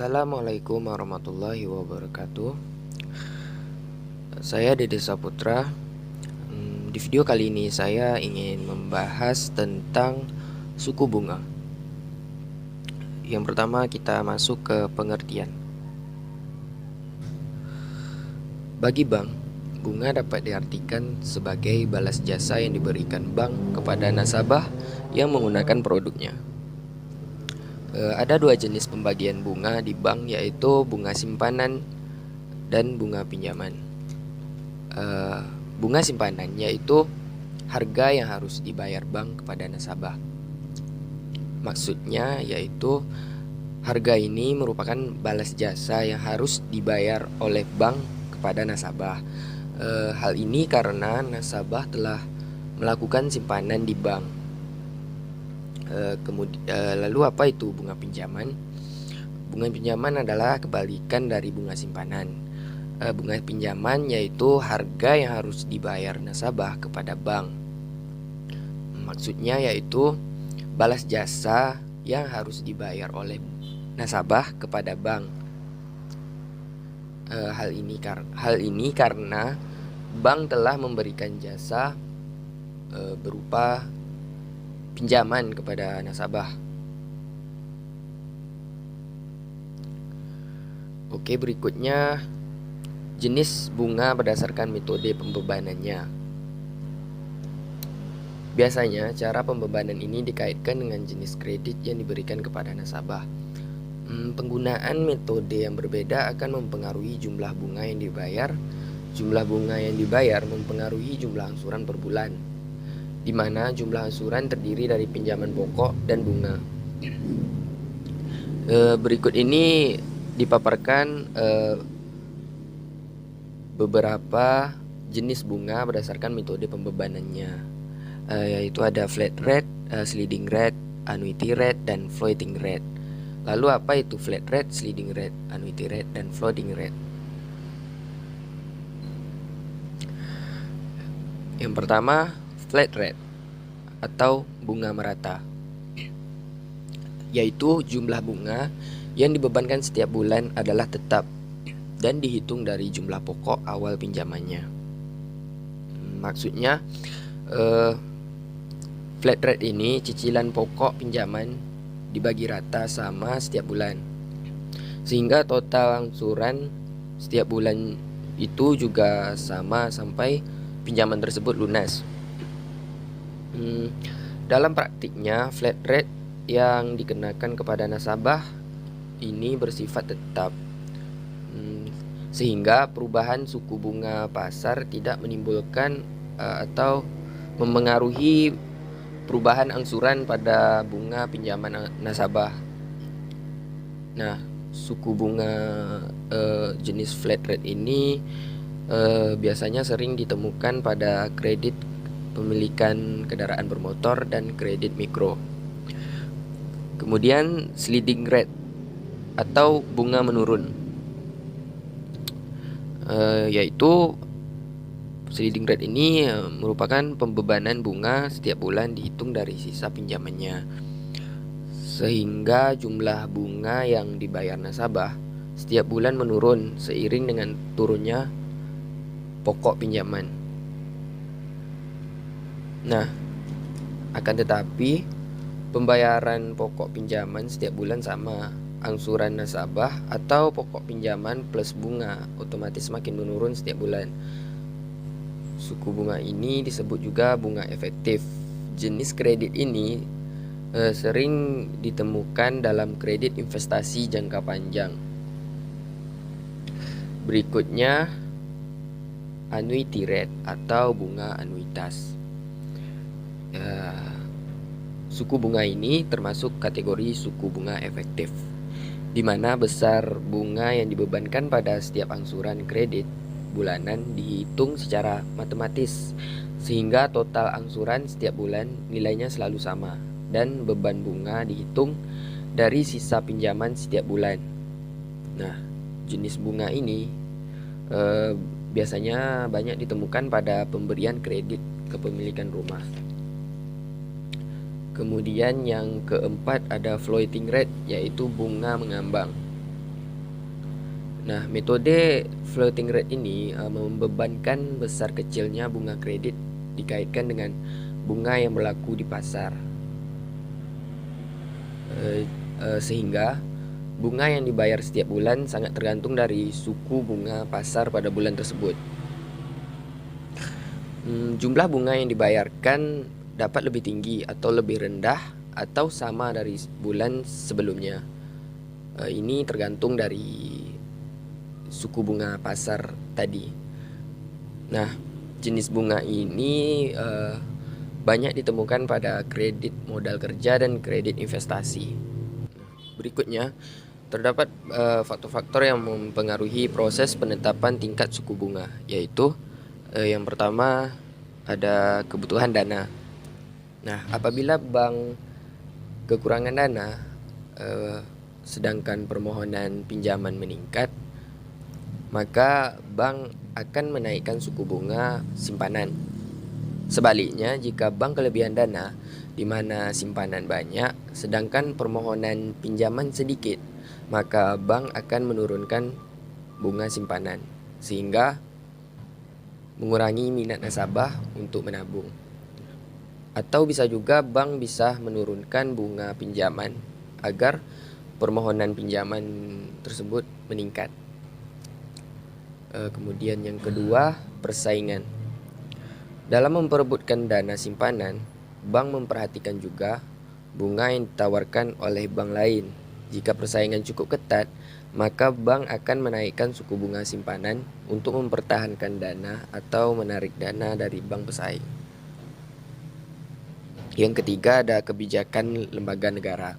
Assalamualaikum warahmatullahi wabarakatuh. Saya Dede Saputra. Di video kali ini saya ingin membahas tentang suku bunga. Yang pertama kita masuk ke pengertian. Bagi bank, bunga dapat diartikan sebagai balas jasa yang diberikan bank kepada nasabah yang menggunakan produknya. Ada dua jenis pembagian bunga di bank, yaitu bunga simpanan dan bunga pinjaman. Bunga simpanan yaitu harga yang harus dibayar bank kepada nasabah. Maksudnya yaitu harga ini merupakan balas jasa yang harus dibayar oleh bank kepada nasabah. Hal ini karena nasabah telah melakukan simpanan di bank. Lalu apa itu bunga pinjaman? Bunga pinjaman adalah kebalikan dari bunga simpanan. Bunga pinjaman yaitu harga yang harus dibayar nasabah kepada bank. Maksudnya yaitu balas jasa yang harus dibayar oleh nasabah kepada bank. Hal ini karena bank telah memberikan jasa berupa pinjaman kepada nasabah. Oke, berikutnya jenis bunga berdasarkan metode pembebanannya. Biasanya cara pembebanan ini dikaitkan dengan jenis kredit yang diberikan kepada nasabah. Penggunaan metode yang berbeda akan mempengaruhi jumlah bunga yang dibayar. Jumlah bunga yang dibayar mempengaruhi jumlah angsuran per bulan, di mana jumlah angsuran terdiri dari pinjaman pokok dan bunga. Berikut ini dipaparkan beberapa jenis bunga berdasarkan metode pembebanannya, yaitu ada flat rate, sliding rate, annuity rate, dan floating rate. Lalu apa itu flat rate, sliding rate, annuity rate, dan floating rate? Yang pertama, flat rate atau bunga merata, yaitu jumlah bunga yang dibebankan setiap bulan adalah tetap dan dihitung dari jumlah pokok awal pinjamannya. Maksudnya flat rate ini cicilan pokok pinjaman dibagi rata sama setiap bulan, sehingga total angsuran setiap bulan itu juga sama sampai pinjaman tersebut lunas. Dalam praktiknya, flat rate yang dikenakan kepada nasabah ini bersifat tetap, sehingga perubahan suku bunga pasar tidak menimbulkan atau memengaruhi perubahan angsuran pada bunga pinjaman nasabah. Nah, suku bunga jenis flat rate ini biasanya sering ditemukan pada kredit pemilikan kendaraan bermotor dan kredit mikro. Kemudian sliding rate atau bunga menurun, yaitu sliding rate ini merupakan pembebanan bunga setiap bulan dihitung dari sisa pinjamannya, sehingga jumlah bunga yang dibayar nasabah setiap bulan menurun seiring dengan turunnya pokok pinjaman. Nah, akan tetapi pembayaran pokok pinjaman setiap bulan sama, angsuran nasabah atau pokok pinjaman plus bunga otomatis makin menurun setiap bulan. Suku bunga ini disebut juga bunga efektif. Jenis kredit ini sering ditemukan dalam kredit investasi jangka panjang. Berikutnya, annuity rate atau bunga anuitas. Suku bunga ini termasuk kategori suku bunga efektif, di mana besar bunga yang dibebankan pada setiap angsuran kredit bulanan dihitung secara matematis, sehingga total angsuran setiap bulan nilainya selalu sama dan beban bunga dihitung dari sisa pinjaman setiap bulan. Nah, jenis bunga ini biasanya banyak ditemukan pada pemberian kredit kepemilikan rumah. Kemudian yang keempat ada floating rate, yaitu bunga mengambang. Nah, metode floating rate ini membebankan besar kecilnya bunga kredit dikaitkan dengan bunga yang berlaku di pasar. Sehingga bunga yang dibayar setiap bulan sangat tergantung dari suku bunga pasar pada bulan tersebut. Jumlah bunga yang dibayarkan dapat lebih tinggi atau lebih rendah atau sama dari bulan sebelumnya. Ini tergantung dari suku bunga pasar tadi. Nah, jenis bunga ini banyak ditemukan pada kredit modal kerja dan kredit investasi. Berikutnya, terdapat faktor-faktor yang mempengaruhi proses penetapan tingkat suku bunga, yaitu yang pertama ada kebutuhan dana. Nah, apabila bank kekurangan dana, sedangkan permohonan pinjaman meningkat, maka bank akan menaikkan suku bunga simpanan. Sebaliknya, jika bank kelebihan dana, di mana simpanan banyak, sedangkan permohonan pinjaman sedikit, maka bank akan menurunkan bunga simpanan, sehingga mengurangi minat nasabah untuk menabung. Atau bisa juga bank bisa menurunkan bunga pinjaman agar permohonan pinjaman tersebut meningkat. Kemudian yang kedua, persaingan. Dalam memperebutkan dana simpanan, bank memperhatikan juga bunga yang ditawarkan oleh bank lain. Jika persaingan cukup ketat, maka bank akan menaikkan suku bunga simpanan untuk mempertahankan dana atau menarik dana dari bank pesaing. Yang ketiga ada kebijakan lembaga negara.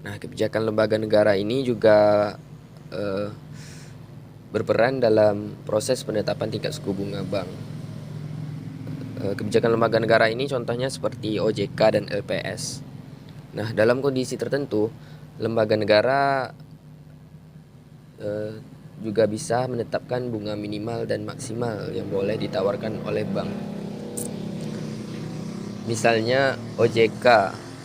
Nah, kebijakan lembaga negara ini juga berperan dalam proses penetapan tingkat suku bunga bank. Kebijakan lembaga negara ini contohnya seperti OJK dan LPS. Nah, dalam kondisi tertentu, lembaga negara juga bisa menetapkan bunga minimal dan maksimal yang boleh ditawarkan oleh bank. Misalnya OJK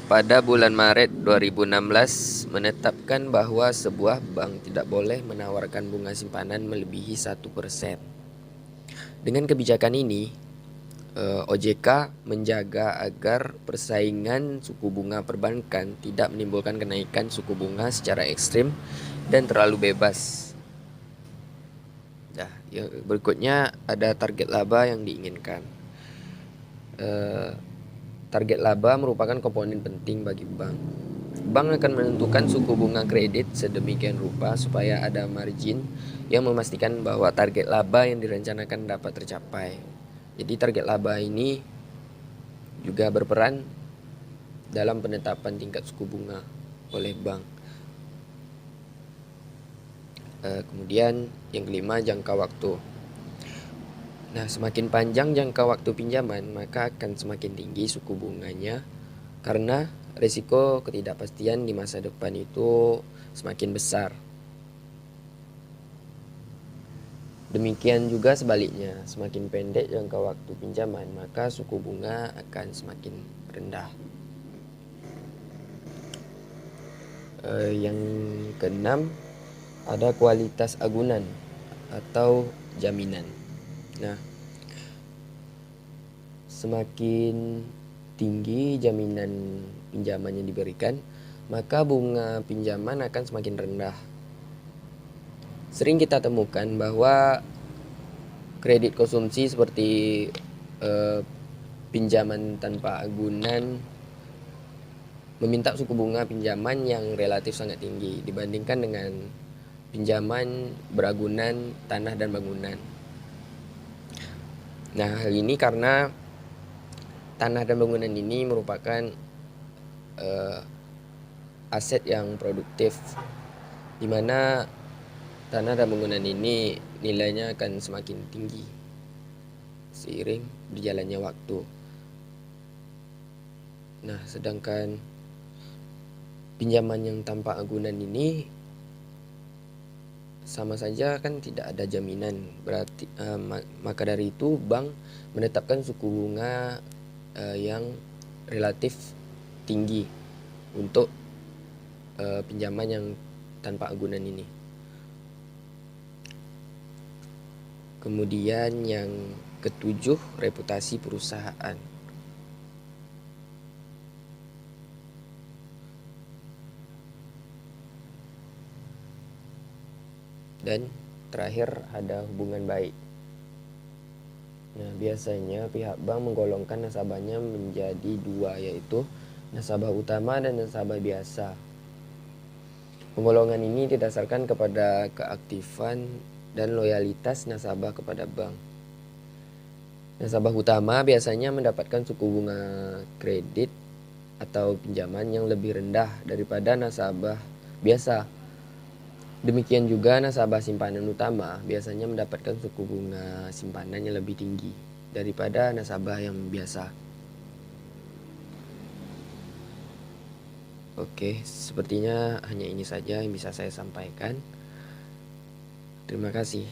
pada bulan Maret 2016 menetapkan bahwa sebuah bank tidak boleh menawarkan bunga simpanan melebihi 1%. Dengan kebijakan ini, OJK menjaga agar persaingan suku bunga perbankan tidak menimbulkan kenaikan suku bunga secara ekstrim dan terlalu bebas. Nah, yang berikutnya ada target laba yang diinginkan. Target laba merupakan komponen penting bagi bank. Bank akan menentukan suku bunga kredit sedemikian rupa supaya ada margin yang memastikan bahwa target laba yang direncanakan dapat tercapai. Jadi target laba ini juga berperan dalam penetapan tingkat suku bunga oleh bank. Kemudian yang kelima, jangka waktu. Nah, semakin panjang jangka waktu pinjaman, maka akan semakin tinggi suku bunganya karena risiko ketidakpastian di masa depan itu semakin besar. Demikian juga sebaliknya, semakin pendek jangka waktu pinjaman, maka suku bunga akan semakin rendah. Yang keenam, ada kualitas agunan atau jaminan. Nah, semakin tinggi jaminan pinjaman yang diberikan, maka bunga pinjaman akan semakin rendah. Sering kita temukan bahwa kredit konsumsi seperti pinjaman tanpa agunan meminta suku bunga pinjaman yang relatif sangat tinggi dibandingkan dengan pinjaman beragunan tanah dan bangunan. Nah, hal ini karena tanah dan bangunan ini merupakan aset yang produktif, di mana tanah dan bangunan ini nilainya akan semakin tinggi seiring berjalannya waktu. Nah, sedangkan pinjaman yang tanpa agunan ini sama saja kan tidak ada jaminan. Berarti maka dari itu bank menetapkan suku bunga yang relatif tinggi untuk pinjaman yang tanpa agunan ini. Kemudian yang ketujuh, reputasi perusahaan. Dan terakhir ada hubungan baik. Nah, biasanya pihak bank menggolongkan nasabahnya menjadi dua, yaitu nasabah utama dan nasabah biasa. Penggolongan ini didasarkan kepada keaktifan dan loyalitas nasabah kepada bank. Nasabah utama biasanya mendapatkan suku bunga kredit atau pinjaman yang lebih rendah daripada nasabah biasa. Demikian juga nasabah simpanan utama biasanya mendapatkan suku bunga simpanan yang lebih tinggi daripada nasabah yang biasa. Oke, sepertinya hanya ini saja yang bisa saya sampaikan. Terima kasih.